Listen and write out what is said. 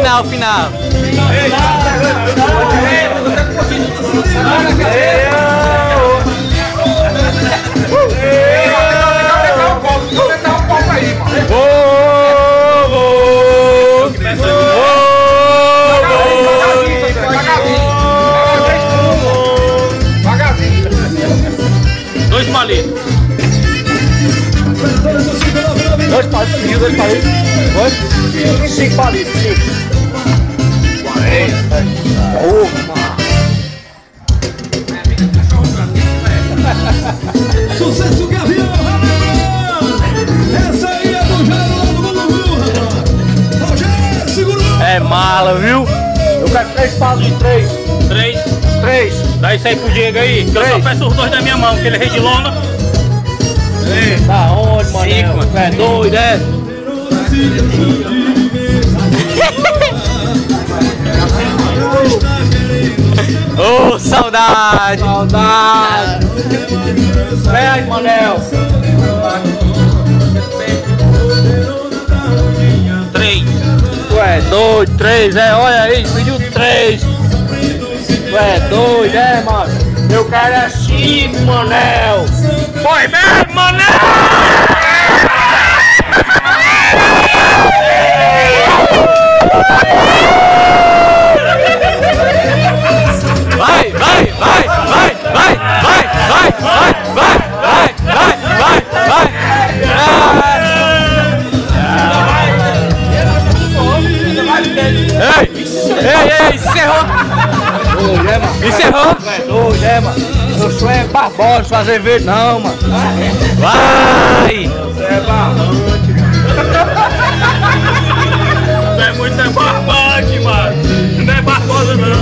Final. Dois palitos. Dois palitos. Oi? 5 palitos, 5. 40. Sucesso Gavião, essa aí é do Rogério, Rogério, segura. É mala, viu? Eu quero 3 palitos, 3. 3. Dá isso aí pro Diego aí. Que eu só peço os dois da minha mão, que ele é rei de lona. Tá onde, mano? 5, mano. É doido, é? Ô, saudade! Saudade! Pede, Manel! 3. Tu é doido, 3, olha aí, pediu 3. Tu é doido, mano? Eu quero é 5, Manel! Foi mesmo, mané! Vai! Ei, encerrou! Doido, mano? Encerrou? Tu é doido, mano? Meu sonho é Barbosa, fazer verde não, mano. Vai! Você é barbante. Tu é muito barbante, mano. Não é barbosa, não.